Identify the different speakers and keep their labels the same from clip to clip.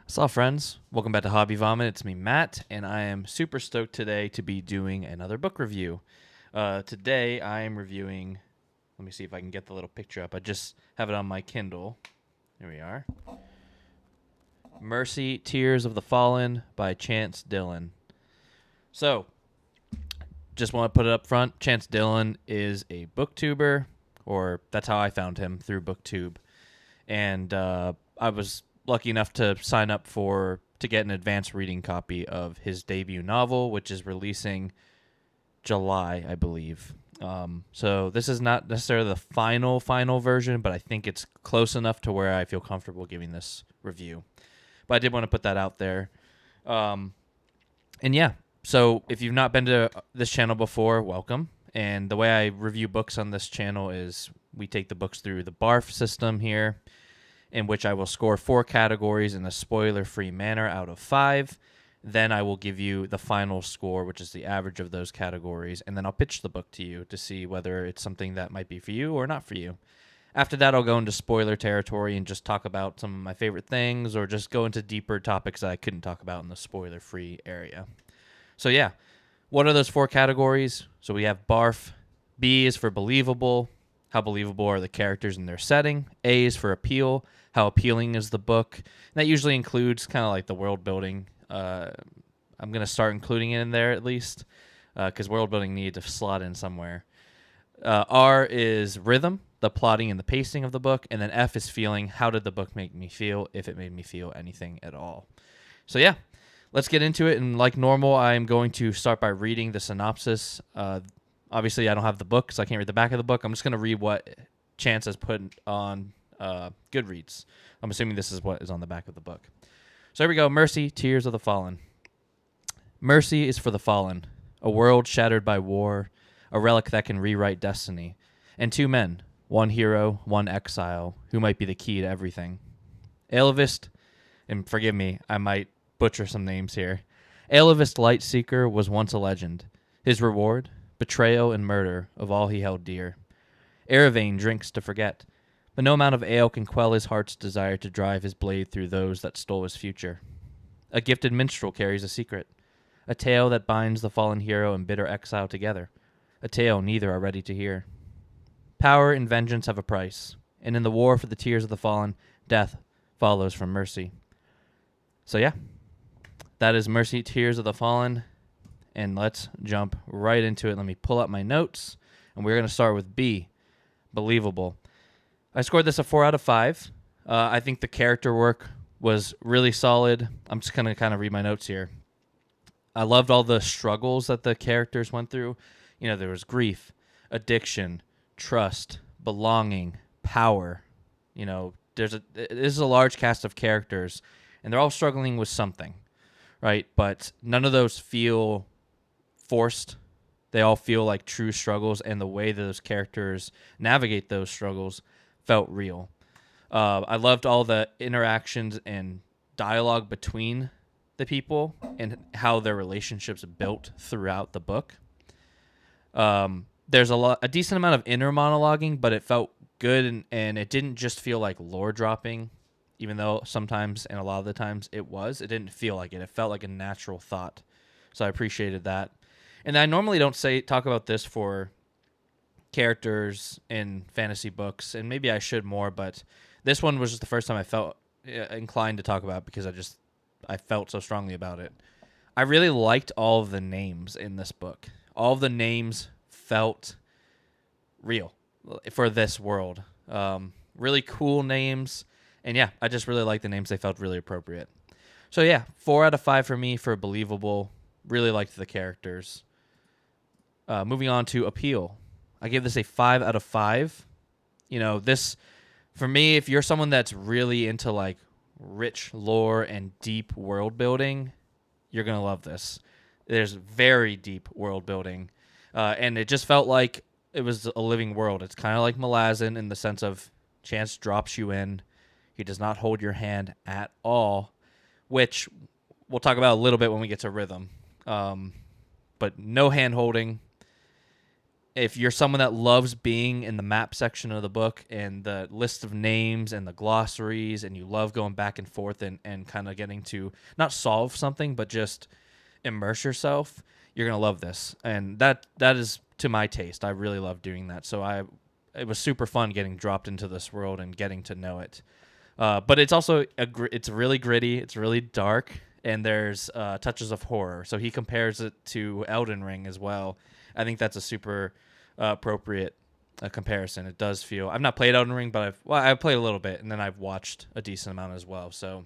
Speaker 1: What's up, friends? Welcome back to Hobby Vomit. It's me, Matt, and I am super stoked today to be doing another book review. Today, I am reviewing. Let me see if I can get the little picture up. I just have it on my Kindle. Here we are. Mercy, Tears of the Fallen by Chance Dillon. So, just want to put it up front. Chance Dillon is a booktuber, or that's how I found him, through BookTube. And I was lucky enough to sign up to get an advanced reading copy of his debut novel, which is releasing July, I believe. So this is not necessarily the final version, but I think it's close enough to where I feel comfortable giving this review. But I did want to put that out there. And yeah, so if you've not been to this channel before, welcome. And the way I review books on this channel is we take the books through the BARF system here, in which I will score 4 categories in a spoiler-free manner out of 5. Then I will give you the final score, which is the average of those categories, and then I'll pitch the book to you to see whether it's something that might be for you or not for you. After that, I'll go into spoiler territory and just talk about some of my favorite things, or just go into deeper topics that I couldn't talk about in the spoiler-free area. So yeah, what are those 4 categories? So we have BARF. B is for believable. How believable are the characters in their setting? A is for appeal. How appealing is the book? And that usually includes kind of like the world building. I'm going to start including it in there at least, because world building needs to slot in somewhere. R is rhythm, the plotting and the pacing of the book. And then F is feeling. How did the book make me feel, if it made me feel anything at all? So yeah, let's get into it. And like normal, I'm going to start by reading the synopsis. Obviously, I don't have the book, so I can't read the back of the book. I'm just going to read what Chance has put on Goodreads. I'm assuming this is what is on the back of the book. So here we go. Mercy, Tears of the Fallen. Mercy is for the fallen, a world shattered by war, a relic that can rewrite destiny, and 2 men, one hero, one exile, who might be the key to everything. Aelivist, and forgive me, I might butcher some names here. Aelivist Lightseeker was once a legend. His reward? Betrayal and murder of all he held dear. Eravane drinks to forget, but no amount of ale can quell his heart's desire to drive his blade through those that stole his future. A gifted minstrel carries a secret, a tale that binds the fallen hero and bitter exile together, a tale neither are ready to hear. Power and vengeance have a price, and in the war for the tears of the fallen, death follows from mercy. So yeah, that is Mercy, Tears of the Fallen. And let's jump right into it. Let me pull up my notes. And we're going to start with B, believable. I scored this a 4 out of 5. I think the character work was really solid. I'm just going to kind of read my notes here. I loved all the struggles that the characters went through. You know, there was grief, addiction, trust, belonging, power. You know, this is a large cast of characters, and they're all struggling with something, right? But none of those feel forced. They all feel like true struggles, and the way those characters navigate those struggles felt real. I loved all the interactions and dialogue between the people and how their relationships built throughout the book. There's a decent amount of inner monologuing, but it felt good, and it didn't just feel like lore dropping, even though sometimes and a lot of the times it was. It didn't feel like it. It felt like a natural thought. So I appreciated that. And I normally don't talk about this for characters in fantasy books, and maybe I should more, but this one was just the first time I felt inclined to talk about it because I felt so strongly about it. I really liked all of the names in this book. All of the names felt real for this world. Really cool names, and yeah, I just really liked the names. They felt really appropriate. So yeah, 4 out of 5 for me for believable. Really liked the characters. Moving on to appeal. I gave this a 5 out of 5. You know, this, for me, if you're someone that's really into like rich lore and deep world building, you're going to love this. There's very deep world building. And it just felt like it was a living world. It's kind of like Malazan in the sense of Chance drops you in. He does not hold your hand at all, which we'll talk about a little bit when we get to rhythm. But no hand holding. if you're someone that loves being in the map section of the book and the list of names and the glossaries, and you love going back and forth and kind of getting to not solve something, but just immerse yourself, you're going to love this. And that is to my taste. I really love doing that. So it was super fun getting dropped into this world and getting to know it. But it's also, it's really gritty. It's really dark. And there's touches of horror. So he compares it to Elden Ring as well. I think that's a super appropriate comparison. It does feel... I've not played Elden Ring, but I've played a little bit, and then I've watched a decent amount as well. So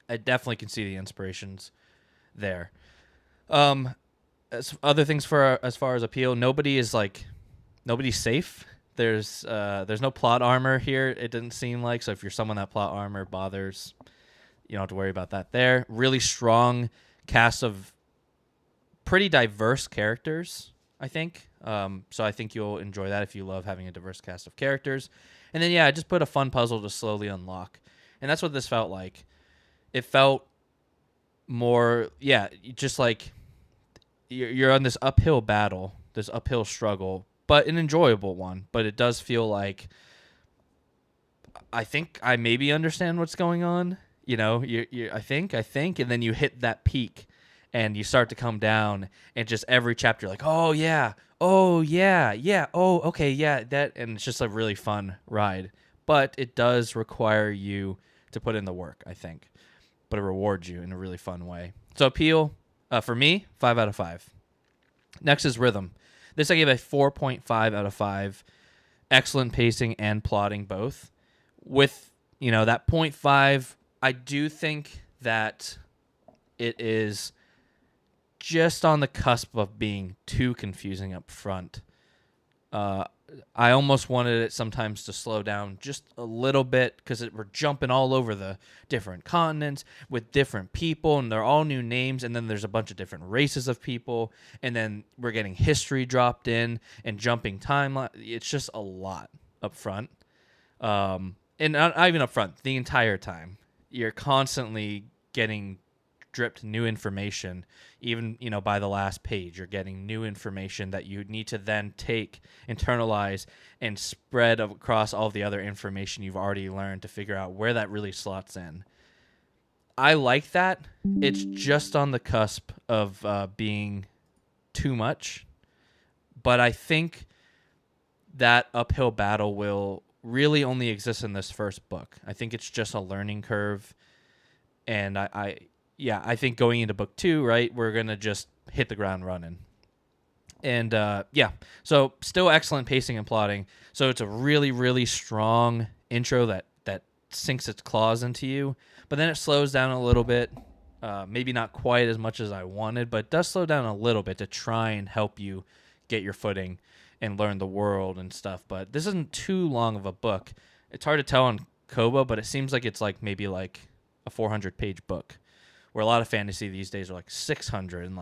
Speaker 1: I definitely can see the inspirations there. As other things as far as appeal, nobody's safe. There's no plot armor here, it didn't seem like. So if you're someone that plot armor bothers, you don't have to worry about that there. Really strong cast of pretty diverse characters, I think. So I think you'll enjoy that if you love having a diverse cast of characters. And then, I just put a fun puzzle to slowly unlock. And that's what this felt like. It felt more, just like you're on this uphill battle, this uphill struggle, but an enjoyable one. But it does feel like I think I maybe understand what's going on. I think, and then you hit that peak and you start to come down, and just every chapter, you're like, oh yeah, oh okay, yeah, that, and it's just a really fun ride. But it does require you to put in the work, I think, but it rewards you in a really fun way. So appeal, for me, 5 out of 5. Next is rhythm. This I gave a 4.5 out of 5. Excellent pacing and plotting both. With, that 0.5, I do think that it is just on the cusp of being too confusing up front. I almost wanted it sometimes to slow down just a little bit, because we're jumping all over the different continents with different people, and they're all new names, and then there's a bunch of different races of people, and then we're getting history dropped in and jumping timeline. It's just a lot up front. And not even up front, the entire time. You're constantly getting dripped new information. Even, by the last page, you're getting new information that you need to then take, internalize, and spread across all the other information you've already learned to figure out where that really slots in. I like that. It's just on the cusp of being too much. But I think that uphill battle will really only exist in this first book. I think it's just a learning curve. And I think going into book 2, right, we're going to just hit the ground running. And, so still excellent pacing and plotting. So it's a really, really strong intro that sinks its claws into you. But then it slows down a little bit. Maybe not quite as much as I wanted, but it does slow down a little bit to try and help you get your footing and learn the world and stuff. But this isn't too long of a book. It's hard to tell on Kobo, but it seems like it's maybe a 400-page book, where a lot of fantasy these days are 600, and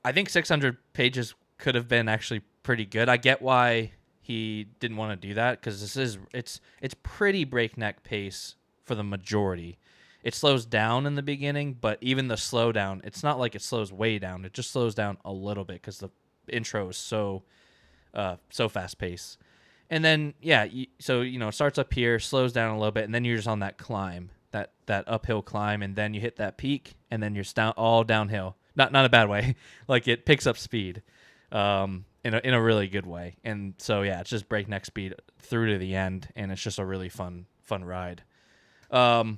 Speaker 1: I think 600 pages could have been actually pretty good. I get why he didn't want to do that, because it's pretty breakneck pace for the majority. It slows down in the beginning, but even the slowdown, it's not like it slows way down. It just slows down a little bit because the intro is so fast paced. And then so it starts up here, slows down a little bit, and then you're just on that climb. That uphill climb, and then you hit that peak, and then you're all downhill. Not a bad way. It picks up speed in a really good way. And so it's just breakneck speed through to the end, and it's just a really fun ride. I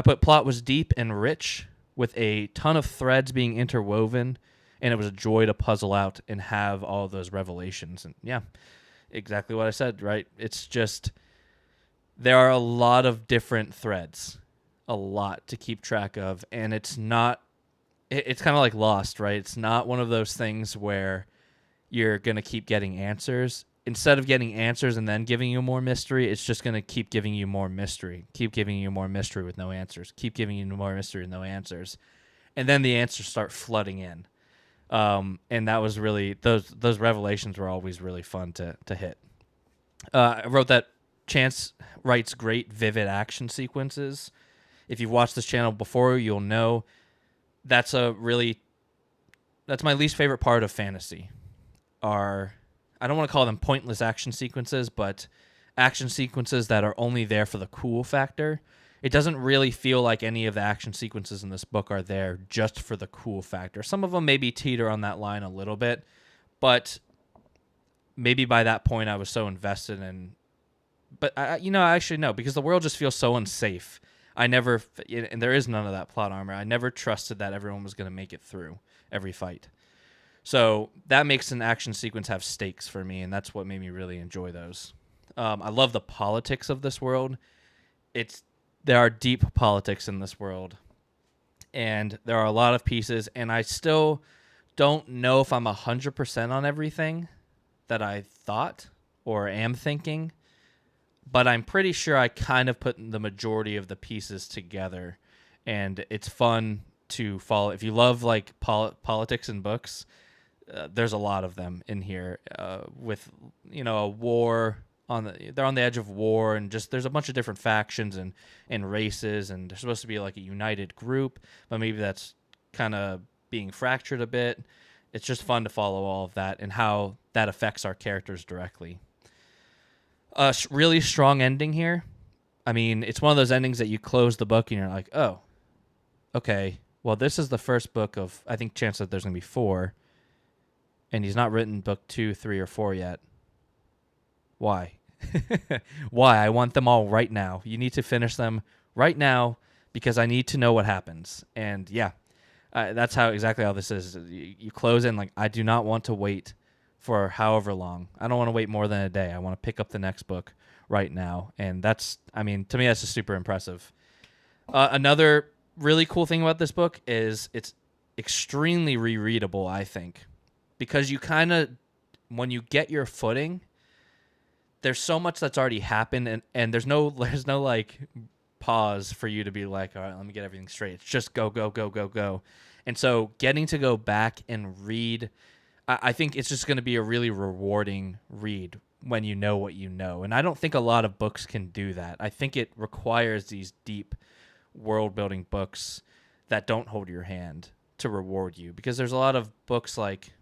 Speaker 1: put plot was deep and rich, with a ton of threads being interwoven, and it was a joy to puzzle out and have all of those revelations. And exactly what I said, right? It's just... there are a lot of different threads, a lot to keep track of, and it's kind of like Lost, right? It's not one of those things where you're going to keep getting answers. Instead of getting answers and then giving you more mystery, it's just going to keep giving you more mystery, keep giving you more mystery with no answers, keep giving you more mystery with no answers. And then the answers start flooding in. And that was really, those revelations were always really fun to hit. I wrote that Chance writes great, vivid action sequences. If you've watched this channel before, you'll know that's my least favorite part of fantasy, are I don't want to call them pointless action sequences, but action sequences that are only there for the cool factor. It doesn't really feel like any of the action sequences in this book are there just for the cool factor. Some of them maybe teeter on that line a little bit, but maybe by that point I was so invested in. But I actually no, because the world just feels so unsafe. And there is none of that plot armor. I never trusted that everyone was going to make it through every fight. So that makes an action sequence have stakes for me, and that's what made me really enjoy those. I love the politics of this world. There are deep politics in this world, and there are a lot of pieces, and I still don't know if I'm 100% on everything that I thought or am thinking, but I'm pretty sure I kind of put the majority of the pieces together, and it's fun to follow. If you love like politics in books, there's a lot of them in here with, a war they're on the edge of war, and just there's a bunch of different factions and races, and they're supposed to be like a united group, but maybe that's kind of being fractured a bit. It's just fun to follow all of that and how that affects our characters directly. Really strong ending here. I mean, it's one of those endings that you close the book and you're like, oh, okay, well, this is the first book of, I think Chance said there's going to be 4, and he's not written book 2, 3, or 4 yet. Why? Why? I want them all right now. You need to finish them right now because I need to know what happens. And yeah, that's exactly how this is. You close in like, I do not want to wait for however long. I don't want to wait more than a day. I want to pick up the next book right now. And to me, that's just super impressive. Another really cool thing about this book is it's extremely rereadable, I think, because you kind of, when you get your footing, there's so much that's already happened, and there's no like pause for you to be like, all right, let me get everything straight. It's just go, go, go, go, go. And so getting to go back and read, I think it's just going to be a really rewarding read when you know what you know. And I don't think a lot of books can do that. I think it requires these deep world-building books that don't hold your hand to reward you, because there's a lot of books like,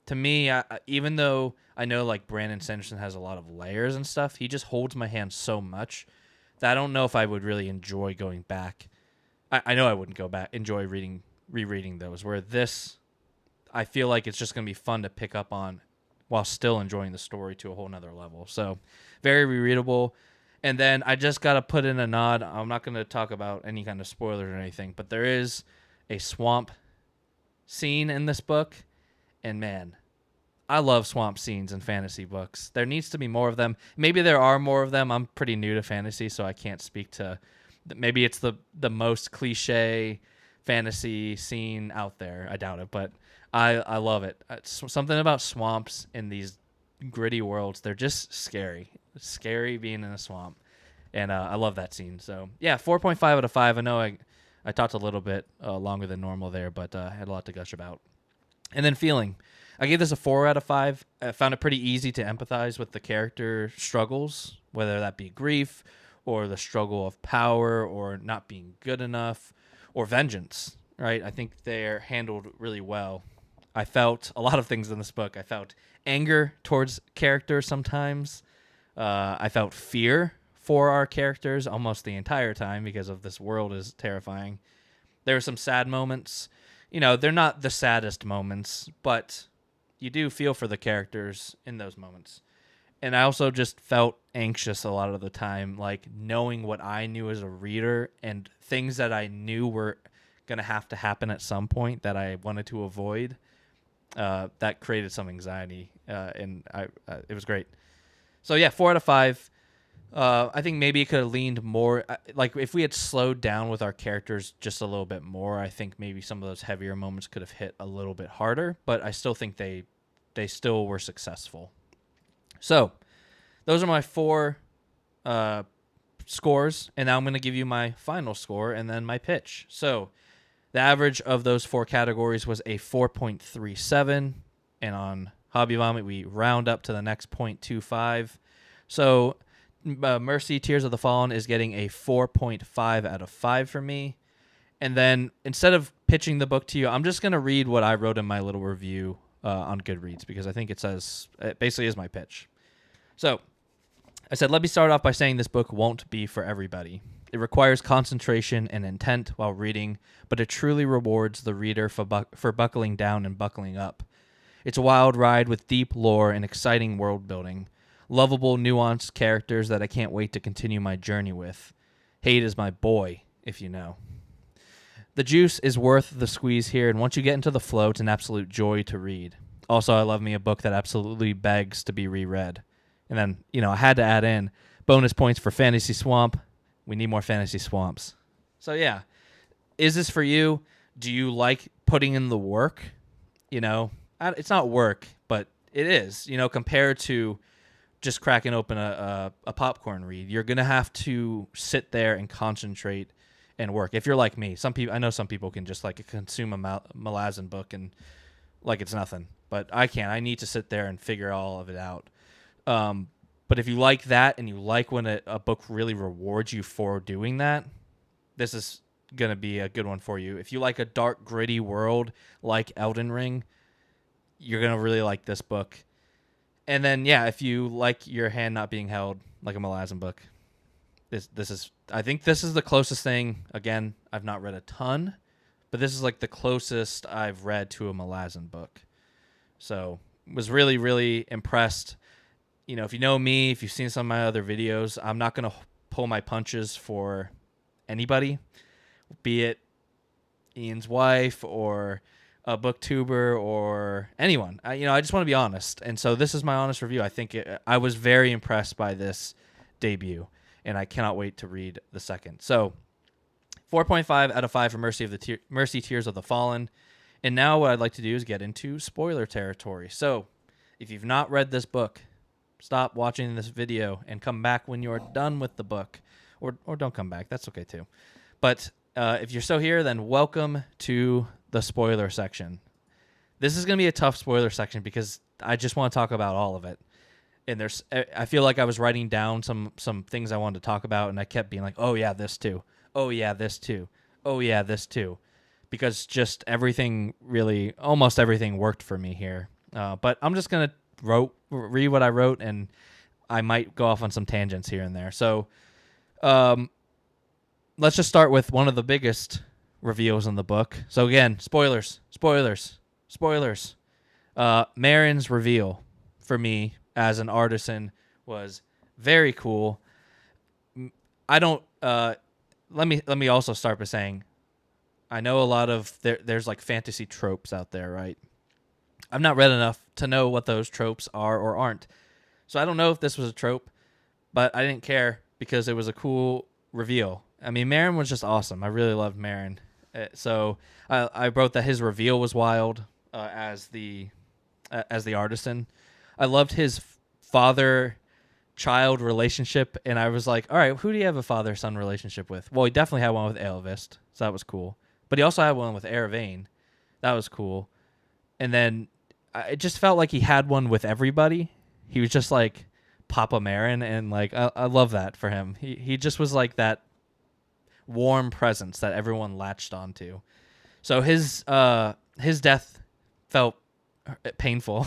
Speaker 1: to me, even though I know like Brandon Sanderson has a lot of layers and stuff, he just holds my hand so much that I don't know if I would really enjoy going back. I know I wouldn't enjoy rereading those, where this, I feel like it's just going to be fun to pick up on while still enjoying the story to a whole nother level. So very rereadable. And then I just got to put in a nod. I'm not going to talk about any kind of spoilers or anything, but there is a swamp scene in this book. And man, I love swamp scenes in fantasy books. There needs to be more of them. Maybe there are more of them. I'm pretty new to fantasy, so I can't speak to, maybe it's the most cliche fantasy scene out there. I doubt it, but I love it. It's something about swamps in these gritty worlds. They're just scary. It's scary being in a swamp. And I love that scene. So yeah, 4.5 out of 5. I know I talked a little bit longer than normal there, but I had a lot to gush about. And then feeling. I gave this a 4 out of 5. I found it pretty easy to empathize with the character struggles, whether that be grief or the struggle of power or not being good enough or vengeance, right? I think they're handled really well. I felt a lot of things in this book. I felt anger towards characters sometimes. I felt fear for our characters almost the entire time because of this world is terrifying. There were some sad moments. They're not the saddest moments, but you do feel for the characters in those moments. And I also just felt anxious a lot of the time, like knowing what I knew as a reader and things that I knew were going to happen at some point that I wanted to avoid. That created some anxiety, and it was great. So yeah, 4 out of 5. I think maybe it could have leaned more, like if we had slowed down with our characters just a little bit more, I think maybe some of those heavier moments could have hit a little bit harder, but I still think they still were successful. So those are my 4 scores, and now I'm going to give you my final score and then my pitch. So the average of those 4 categories was a 4.37, and on Hobby Vomit we round up to the next 0.25. So Mercy, Tears of the Fallen is getting a 4.5 out of 5 for me. And then instead of pitching the book to you, I'm just going to read what I wrote in my little review on Goodreads, because I think it basically is my pitch. So I said, let me start off by saying this book won't be for everybody. It requires concentration and intent while reading, but it truly rewards the reader for buckling down and buckling up. It's a wild ride with deep lore and exciting world building, lovable, nuanced characters that I can't wait to continue my journey with. Hate is my boy, if you know. The juice is worth the squeeze here, and once you get into the flow, it's an absolute joy to read. Also, I love me a book that absolutely begs to be reread. And then, I had to add in bonus points for Fantasy Swamp. We need more Fantasy Swamps. So, yeah. Is this for you? Do you like putting in the work? It's not work, but it is, compared to just cracking open a popcorn read. You're going to have to sit there and concentrate and work. If you're like me, I know some people can just like consume a Malazan book and like it's nothing, but I can't. I need to sit there and figure all of it out. But if you like that and you like when a book really rewards you for doing that, this is going to be a good one for you. If you like a dark, gritty world like Elden Ring, you're going to really like this book. And then, if you like your hand not being held like a Malazan book, I think this is the closest thing. Again, I've not read a ton, but this is like the closest I've read to a Malazan book. So, was really, really impressed. If you know me, if you've seen some of my other videos, I'm not going to pull my punches for anybody, be it Ian's wife or a booktuber or anyone. I just want to be honest. And so this is my honest review. I think I was very impressed by this debut, and I cannot wait to read the second. So 4.5 out of 5 for Mercy Tears of the Fallen. And now what I'd like to do is get into spoiler territory. So if you've not read this book, stop watching this video and come back when you're done with the book. Or don't come back. That's okay too. But if you're still here, then welcome to the spoiler section. This is going to be a tough spoiler section because I just want to talk about all of it. And I feel like I was writing down some things I wanted to talk about, and I kept being like, oh yeah, this too. Oh yeah, this too. Oh yeah, this too. Because just almost everything worked for me here. But I'm just going to read what I wrote, and I might go off on some tangents here and there. So let's just start with one of the biggest reveals in the book. So again, spoilers. Marin's reveal for me as an artisan was very cool. Let me also start by saying I know a lot of there's like fantasy tropes out there, right? I've not read enough to know what those tropes are or aren't. So I don't know if this was a trope, but I didn't care because it was a cool reveal. I mean, Marin was just awesome. I really loved Marin. So I wrote that his reveal was wild as the artisan. I loved his father-child relationship, and I was like, all right, who do you have a father-son relationship with? Well, he definitely had one with Aelvist, so that was cool. But he also had one with Eravane. That was cool. And then it just felt like he had one with everybody. He was just like Papa Marin, and like I love that for him. He just was like that warm presence that everyone latched onto. So his death felt painful.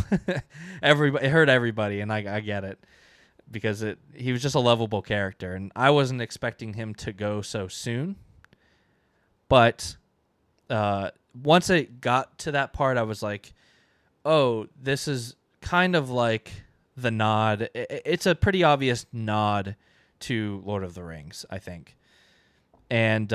Speaker 1: It hurt everybody, and I get it because he was just a lovable character, and I wasn't expecting him to go so soon. But once it got to that part, I was like, oh, this is kind of like the nod. It's a pretty obvious nod to Lord of the Rings, I think. And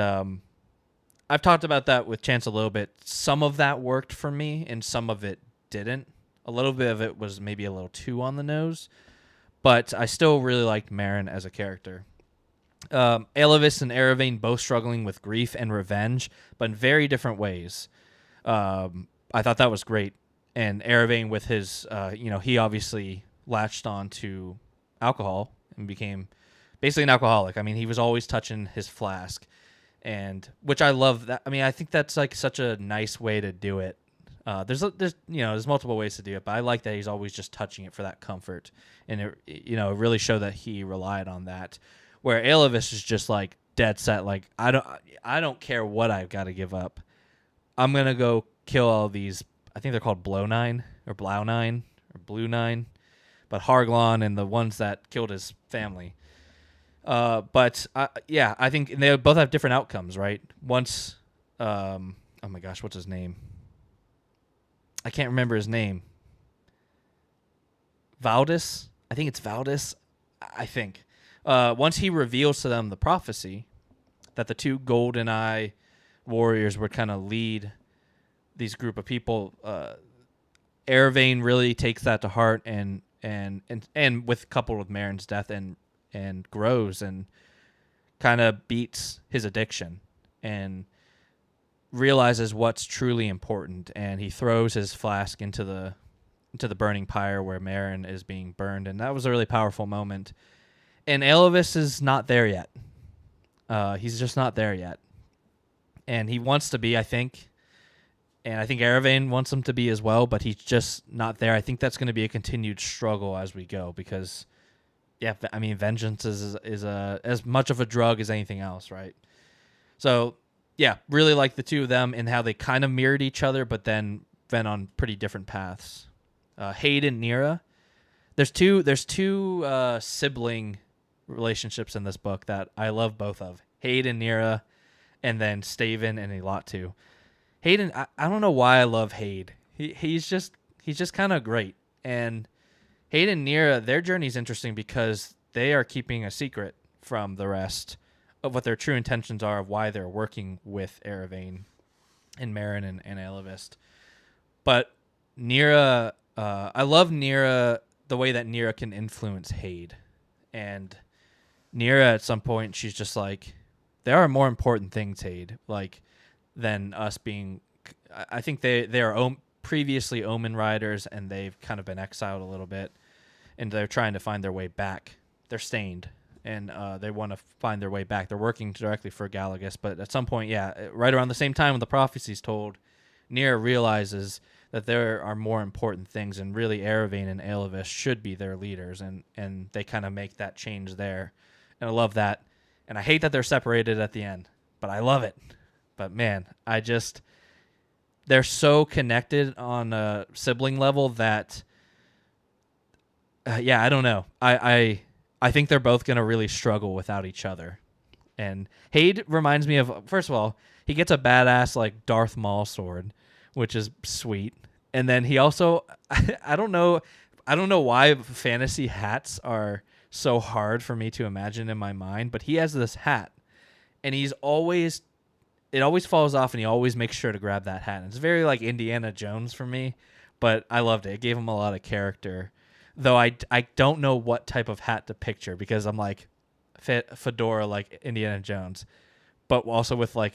Speaker 1: I've talked about that with Chance a little bit. Some of that worked for me, and some of it didn't. A little bit of it was maybe a little too on the nose, but I still really liked Marin as a character. Aelvist and Eravane both struggling with grief and revenge, but in very different ways. I thought that was great. And Eravane with his, he obviously latched on to alcohol and became basically an alcoholic. I mean, he was always touching his flask, and which I love. That I mean, I think that's like such a nice way to do it. There's multiple ways to do it, but I like that he's always just touching it for that comfort, and it really showed that he relied on that. Where Aelvist is just like dead set, like I don't care what I've got to give up. I'm gonna go kill all these I think they're called Blow Nine or Blau Nine or Blue Nine, but Harglon and the ones that killed his family. But yeah, I think they both have different outcomes, right? Once, oh my gosh, what's his name? I can't remember his name. Valdis? I think it's Valdis. I think. Once he reveals to them the prophecy that the two Golden Eye warriors would kind of lead these group of people, Eravane really takes that to heart and with coupled with Marin's death and grows and kind of beats his addiction and realizes what's truly important, and he throws his flask into the burning pyre where Marin is being burned, and that was a really powerful moment. And Alovis is not there yet. He's just not there yet. And he wants to be, I think. And I think Eravane wants him to be as well, but he's just not there. I think that's going to be a continued struggle as we go because, yeah, I mean, vengeance is as much of a drug as anything else, right? So, yeah, really like the two of them and how they kind of mirrored each other, but then went on pretty different paths. Haid and Nira. There's two sibling relationships in this book that I love both of. Haid and Nira, and then Staven and Elatu. Hayden, I don't know why I love Haid. He's just kind of great. And Haid and Nira, their journey is interesting because they are keeping a secret from the rest of what their true intentions are of why they're working with Eravane and Marin and Alavist. But Nira, I love Nira, the way that Nira can influence Haid. And Nira, at some point, she's just like, there are more important things, Haid, like, than us being... I think they are previously Omen Riders, and they've kind of been exiled a little bit, and they're trying to find their way back. They're stained, and they want to find their way back. They're working directly for Galagus, but at some point, yeah, right around the same time when the prophecy's told, Nira realizes that there are more important things, and really Eravane and Alovis should be their leaders, and they kind of make that change there. And I love that. And I hate that they're separated at the end, but I love it. But man, they're so connected on a sibling level that, yeah, I don't know. I think they're both going to really struggle without each other. And Haid reminds me of, first of all, he gets a badass like Darth Maul sword, which is sweet. And then he also, I don't know why fantasy hats are so hard for me to imagine in my mind, but he has this hat, and it always falls off, and he always makes sure to grab that hat. And it's very like Indiana Jones for me, but I loved it. It gave him a lot of character, though I don't know what type of hat to picture because I'm like fedora like Indiana Jones, but also with like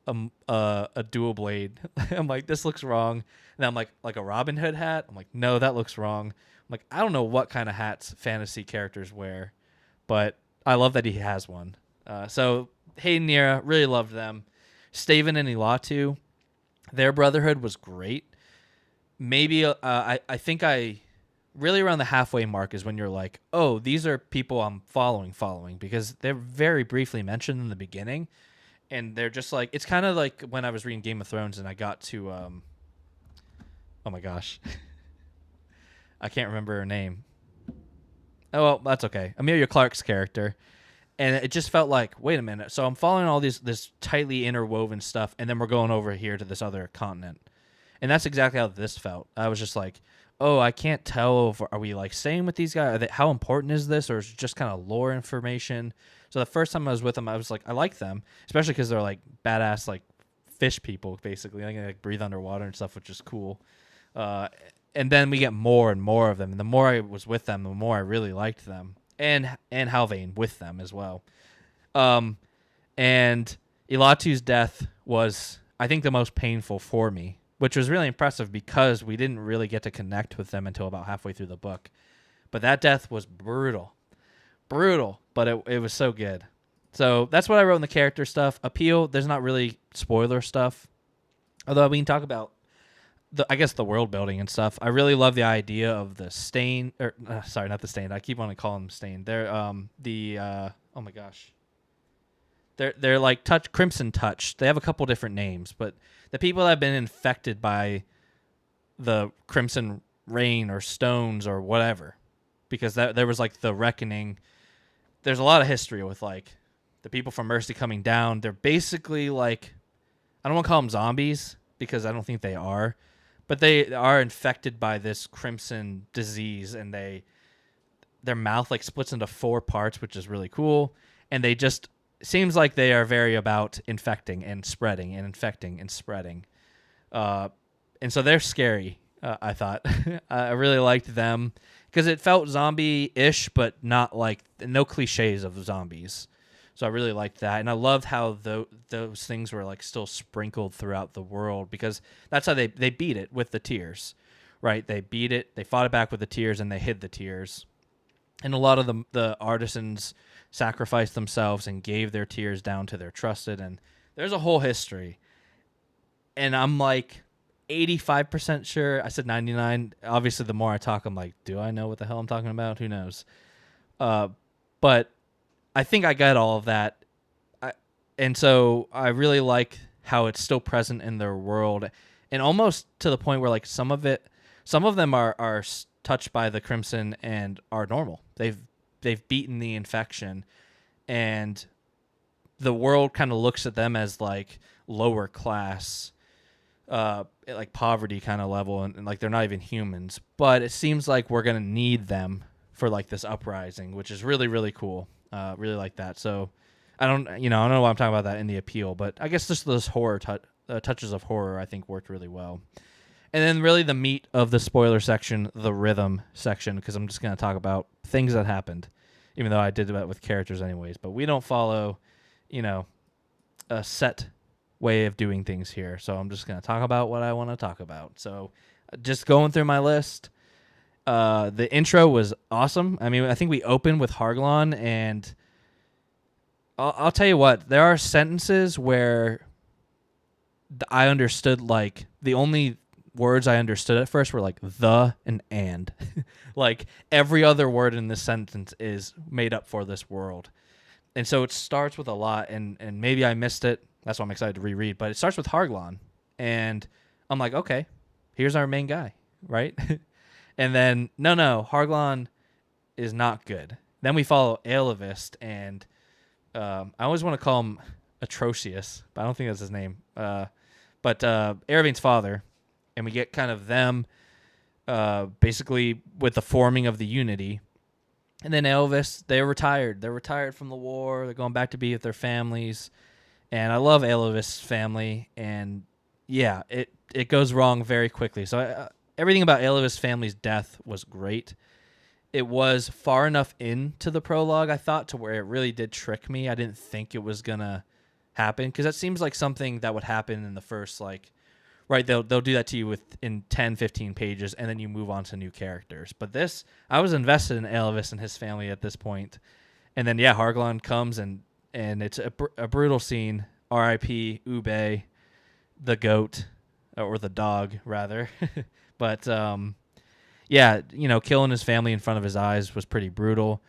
Speaker 1: a dual blade. I'm like, this looks wrong. And I'm like a Robin Hood hat. I'm like, no, that looks wrong. I'm like, I don't know what kind of hats fantasy characters wear, but I love that he has one. So Haid and Nira, really loved them. Staven and Elatu, their brotherhood was great. Maybe I think I really around the halfway mark is when you're like, oh, these are people I'm following because they're very briefly mentioned in the beginning, and they're just like, it's kind of like when I was reading Game of Thrones and I got to oh my gosh, I can't remember her name. Oh well, that's okay. Amelia Clark's character. And it just felt like, wait a minute. So I'm following all this tightly interwoven stuff, and then we're going over here to this other continent. And that's exactly how this felt. I was just like, oh, I can't tell if are we like staying with these guys? How important is this, or is it just kind of lore information? So the first time I was with them, I was like, I like them, especially because they're like badass like fish people, basically. They can like breathe underwater and stuff, which is cool. And then we get more and more of them, and the more I was with them, the more I really liked them. And Halvain with them as well. And Elatu's death was, I think, the most painful for me, which was really impressive because we didn't really get to connect with them until about halfway through the book. But that death was brutal, but it was so good. So that's what I wrote in the character stuff. Appeal, there's not really spoiler stuff, although we can talk about the world building and stuff. I really love the idea of the stain, or sorry, not the stain. I keep wanting to call them stain. They're oh my gosh, they're like Crimson Touch. They have a couple different names, but the people that have been infected by the crimson rain or stones or whatever, because there was like the reckoning. There's a lot of history with like the people from Mercy coming down. They're basically like, I don't want to call them zombies because I don't think they are, but they are infected by this crimson disease, and their mouth like splits into 4 parts, which is really cool. And they just seems like they are very about infecting and spreading and infecting and spreading. And so they're scary. I thought I really liked them because it felt zombie-ish, but not like no cliches of zombies. So I really liked that, and I loved how those things were like still sprinkled throughout the world, because that's how they beat it with the tears, right? They beat it, they fought it back with the tears, and they hid the tears. And a lot of the artisans sacrificed themselves and gave their tears down to their trusted, and there's a whole history. And I'm like 85% sure. I said 99. Obviously, the more I talk, I'm like, do I know what the hell I'm talking about? Who knows? But I think I got all of that. And so I really like how it's still present in their world, and almost to the point where like some of them are touched by the crimson and are normal. They've beaten the infection, and the world kind of looks at them as like lower class, like poverty kind of level, and like they're not even humans. But it seems like we're gonna need them for like this uprising, which is really, really cool. Really like that. So I don't know why I'm talking about that in the appeal, but I guess just those horror touches of horror I think worked really well. And then really the meat of the spoiler section, the rhythm section, because I'm just going to talk about things that happened, even though I did that with characters anyways. But we don't follow, a set way of doing things here. So I'm just going to talk about what I want to talk about. So just going through my list, the intro was awesome. I mean, I think we opened with Harglon, and I'll tell you what, there are sentences where I understood, like, the only words I understood at first were like the and. Like every other word in this sentence is made up for this world. And so it starts with a lot, and maybe I missed it. That's why I'm excited to reread. But it starts with Harglon, and I'm like, okay, here's our main guy, right? And then, no, Harglon is not good. Then we follow Aelavist, and I always want to call him Atrocious, but I don't think that's his name. But Erevein's father, and we get kind of them basically with the forming of the Unity. And then Aelavist, they're retired. They're retired from the war. They're going back to be with their families. And I love Aelavist's family. And yeah, it goes wrong very quickly. So everything about Aelavist's family's death was great. It was far enough into the prologue, I thought, to where it really did trick me. I didn't think it was going to happen, because that seems like something that would happen in the first, like, right, they'll do that to you in 10, 15 pages, and then you move on to new characters. But this, I was invested in Aelavist and his family at this point. And then, yeah, Harglon comes, and it's a brutal scene. R.I.P. Ube, the goat, or the dog, rather. But, yeah, killing his family in front of his eyes was pretty brutal.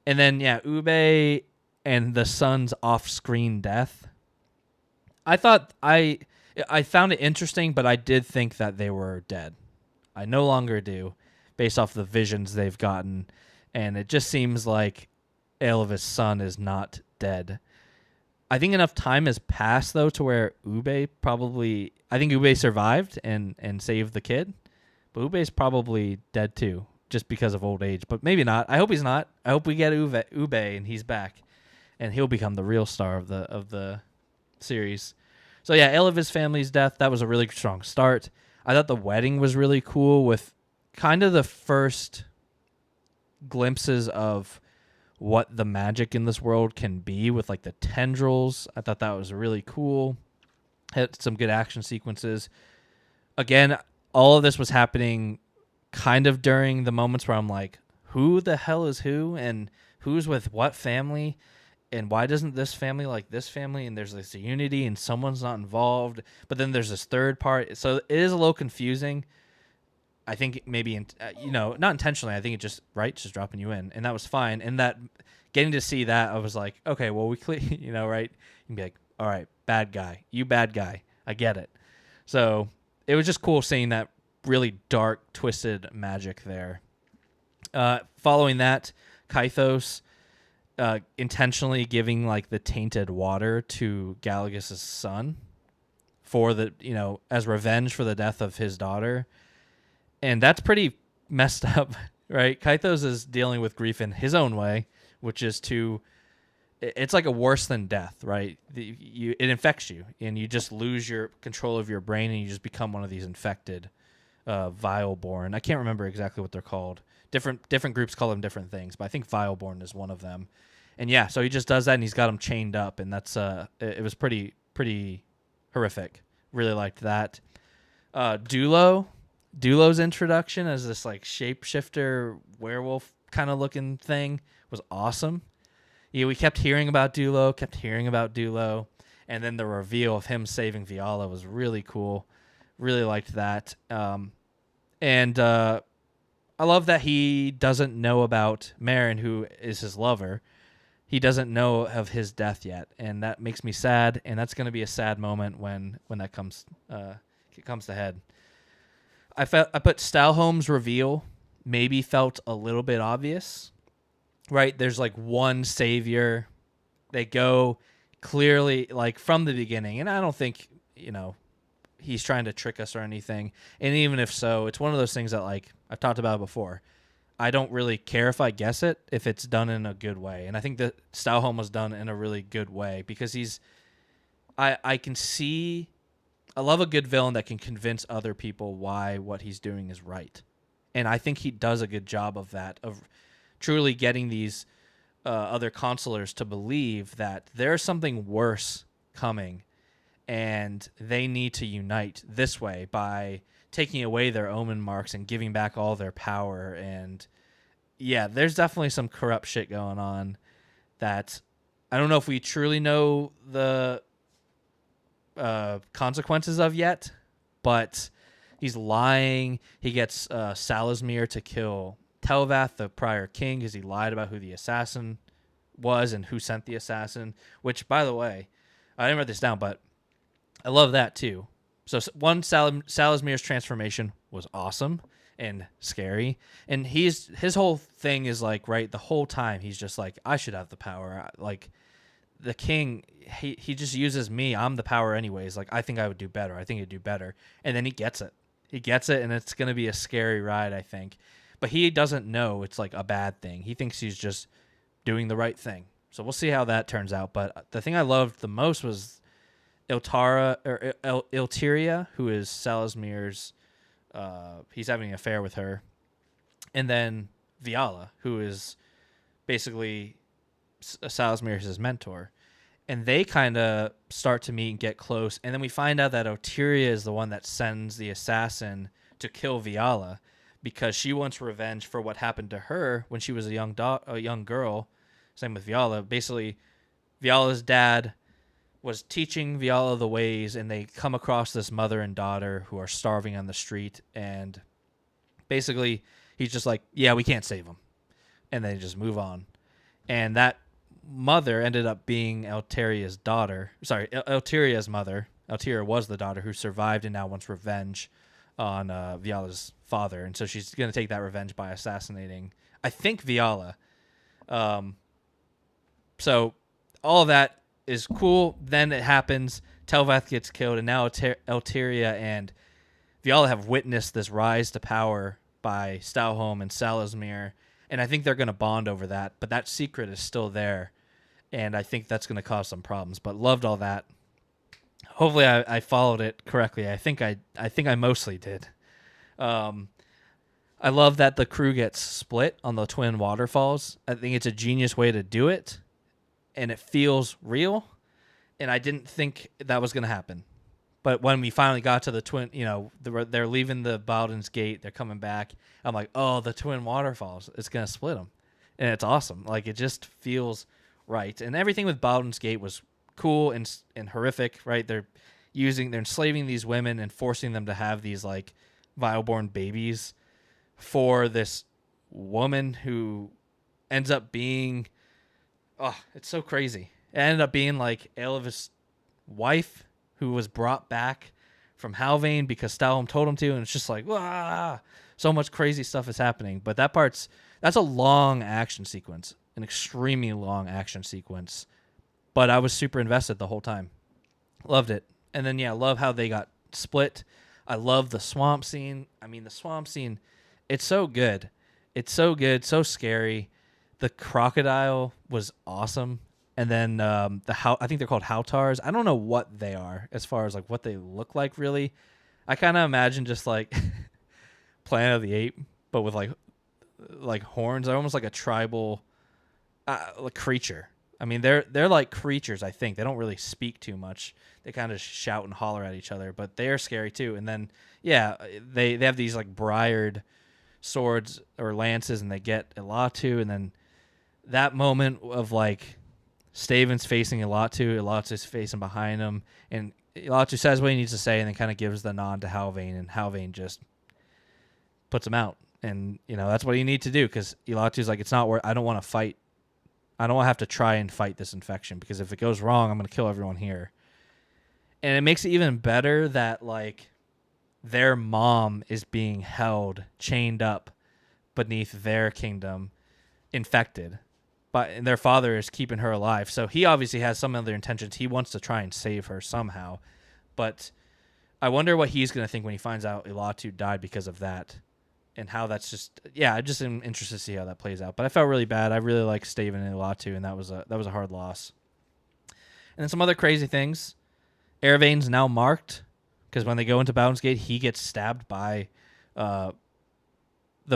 Speaker 1: And then, yeah, Ube and the son's off-screen death. I thought I found it interesting, but I did think that they were dead. I no longer do, based off the visions they've gotten, and it just seems like Aelavist's son is not dead. I think enough time has passed, though, to where Ube probably... I think Ube survived and saved the kid, but Ube's probably dead too, just because of old age. But maybe not. I hope he's not. I hope we get Ube and he's back, and he'll become the real star of the series. So yeah, Aelavist's family's death, that was a really strong start. I thought the wedding was really cool, with kind of the first glimpses of what the magic in this world can be, with like the tendrils. I thought that was really cool. Had some good action sequences. Again, all of this was happening kind of during the moments where I'm like, who the hell is who, and who's with what family? And why doesn't this family like this family? And there's this unity and someone's not involved. But then there's this third part. So it is a little confusing. I think maybe, not intentionally. I think it just dropping you in. And that was fine. And that getting to see that, I was like, okay, well, right? You can be like, all right, bad guy. You bad guy. I get it. So it was just cool seeing that really dark, twisted magic there. Following that, Kythos intentionally giving like the tainted water to Galagus's son for the, as revenge for the death of his daughter. And that's pretty messed up, right? Kythos is dealing with grief in his own way, which is it's like a worse than death, right? It infects you, and you just lose your control of your brain, and you just become one of these infected Vileborn. I can't remember exactly what they're called. Different groups call them different things, but I think Vileborn is one of them. And yeah, so he just does that, and he's got them chained up, and that's it was pretty horrific. Really liked that. Dulo's introduction as this like shapeshifter werewolf kind of looking thing was awesome. Yeah, we kept hearing about Dulo, and then the reveal of him saving Viola was really cool. Really liked that. And I love that he doesn't know about Marin, who is his lover. He doesn't know of his death yet, and that makes me sad, and that's going to be a sad moment when that comes to head. I put Stalholm's reveal maybe felt a little bit obvious. Right, there's like one savior. They go clearly like from the beginning, and I don't think he's trying to trick us or anything. And even if so, it's one of those things that like I've talked about before. I don't really care if I guess it if it's done in a good way, and I think that Stalholm was done in a really good way because I can see. I love a good villain that can convince other people why what he's doing is right, and I think he does a good job of that of truly getting these other consulars to believe that there's something worse coming and they need to unite this way by taking away their omen marks and giving back all their power. And yeah, there's definitely some corrupt shit going on that I don't know if we truly know the consequences of yet, but he's lying. He gets Salazmir to kill Telvath, the prior king, because he lied about who the assassin was and who sent the assassin, which, by the way, I didn't write this down, but I love that too. So Salazmir's transformation was awesome and scary, and his whole thing is like, right, the whole time he's just like, I should have the power. Like the king, he just uses me. I'm the power anyways. Like I think I would do better. I think he'd do better, and then he gets it. And it's gonna be a scary ride, I think. But he doesn't know it's like a bad thing. He thinks he's just doing the right thing. So we'll see how that turns out. But the thing I loved the most was Iltyria, who is Salazmir's. He's having an affair with her, and then Viola, who is basically Salazmir's mentor. And they kind of start to meet and get close. And then we find out that Iltyria is the one that sends the assassin to kill Viola, because she wants revenge for what happened to her when she was a young girl. Same with Viola. Basically, Viola's dad was teaching Viola the ways, and they come across this mother and daughter who are starving on the street, and basically he's just like, yeah, we can't save them. And they just move on. And that mother ended up being Iltyria's daughter. Sorry, Iltyria's mother. Iltyria was the daughter who survived and now wants revenge on Viola's father, and so she's going to take that revenge by assassinating, I think, Viola. So all of that is cool. Then it happens. Telvath gets killed, and now Iltyria and Viola have witnessed this rise to power by Stalholm and Salazmir, and I think they're going to bond over that, but that secret is still there, and I think that's going to cause some problems, but loved all that. Hopefully I followed it correctly. I think I mostly did. I love that the crew gets split on the twin waterfalls. I think it's a genius way to do it, and it feels real, and I didn't think that was going to happen. But when we finally got to the twin, they're leaving the Baldur's Gate, they're coming back, I'm like, oh, the twin waterfalls, it's going to split them. And it's awesome. Like, it just feels right. And everything with Baldur's Gate was cool and horrific, right? They're enslaving these women and forcing them to have these, like, Vileborn babies for this woman who ends up being, it's so crazy. It ended up being, like, Aeliv's wife, who was brought back from Halvane because Stalham told him to, and it's just like, wow, so much crazy stuff is happening. But that's a long action sequence, an extremely long action sequence. But I was super invested the whole time. Loved it. And then, yeah, love how they got split. I love the swamp scene. I mean, the swamp scene, it's so good. It's so good, so scary. The crocodile was awesome. And then I think they're called Howtars. I don't know what they are as far as like what they look like really. I kind of imagine just like Planet of the Apes, but with like horns. They're almost like a tribal like creature. I mean, they're like creatures. I think they don't really speak too much. They kind of shout and holler at each other, but they are scary too. And then yeah, they have these like briared swords or lances, and they get Elatu, and then that moment of like Staven's facing Elatu's facing behind him, and Elatu says what he needs to say, and then kind of gives the nod to Halvane, and Halvane just puts him out. And that's what you need to do, because Elatu's like, it's not worth. I don't want to fight. I don't want to have to try and fight this infection, because if it goes wrong, I'm going to kill everyone here. And it makes it even better that like their mom is being held, chained up beneath their kingdom, infected. And their father is keeping her alive. So he obviously has some other intentions. He wants to try and save her somehow. But I wonder what he's going to think when he finds out Elatu died because of that. And how that's just... Yeah, I just am interested to see how that plays out. But I felt really bad. I really like Staven and Elatu, and that was a hard loss. And then some other crazy things. Eravain's now marked, because when they go into Baldur's Gate, he gets stabbed by the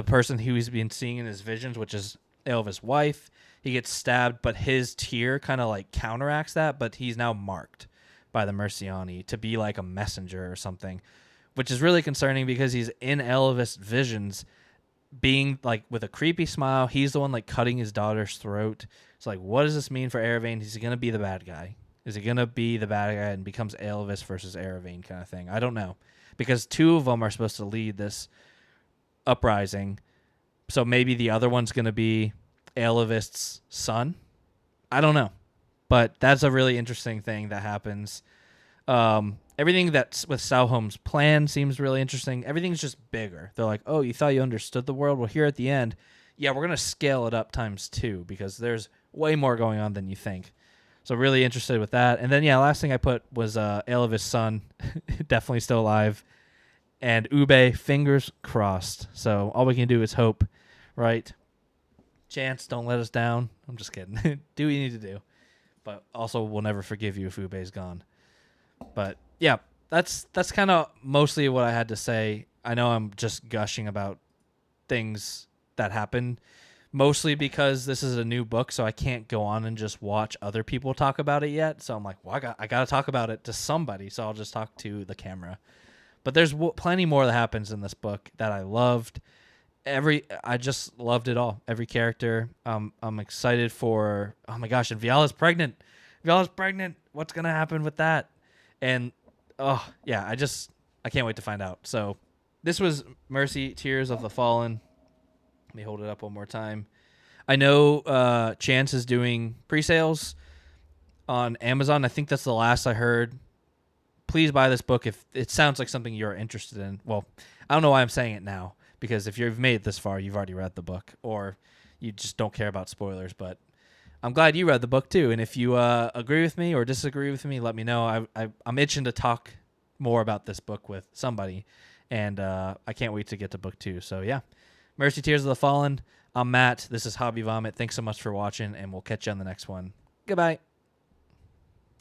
Speaker 1: person who he's been seeing in his visions, which is Elva's wife. He gets stabbed, but his tear kind of like counteracts that, but he's now marked by the Merciani to be like a messenger or something, which is really concerning because he's in Elva's visions being like with a creepy smile. He's the one like cutting his daughter's throat. It's like, what does this mean for Eravain? Is he going to be the bad guy? Is he going to be the bad guy and becomes Elvis versus Eravain kind of thing? I don't know, because two of them are supposed to lead this uprising. So maybe the other one's going to be Elvist's son. I don't know, but that's a really interesting thing that happens. Everything that's with Stalham's plan seems really interesting. Everything's just bigger. They're like, oh, you thought you understood the world? Well, here at the end, yeah, we're going to scale it up ×2 because there's way more going on than you think. So really interested with that. And then, yeah, last thing I put was Elvis' son, definitely still alive. And Ube, fingers crossed. So all we can do is hope, right? Chance, don't let us down. I'm just kidding. Do what you need to do. But also, we'll never forgive you if Ube's gone. But, yeah, that's kind of mostly what I had to say. I know I'm just gushing about things that happened, mostly because this is a new book, so I can't go on and just watch other people talk about it yet. So I'm like, well, I got to talk about it to somebody, so I'll just talk to the camera. But there's plenty more that happens in this book that I loved. I just loved it all. Every character. I'm excited for. Oh my gosh! And Viala's pregnant. What's gonna happen with that? And oh yeah, I can't wait to find out. So this was Mercy, Tears of the Fallen. Let me hold it up one more time. I know Chance is doing pre-sales on Amazon. I think that's the last I heard. Please buy this book if it sounds like something you're interested in. Well, I don't know why I'm saying it now, because if you've made it this far, you've already read the book, or you just don't care about spoilers. But I'm glad you read the book too. And if you agree with me or disagree with me, let me know. I'm itching to talk more about this book with somebody, and I can't wait to get to book 2. So yeah, Mercy, Tears of the Fallen. I'm Matt. This is Hobby Vomit. Thanks so much for watching, and we'll catch you on the next one. Goodbye.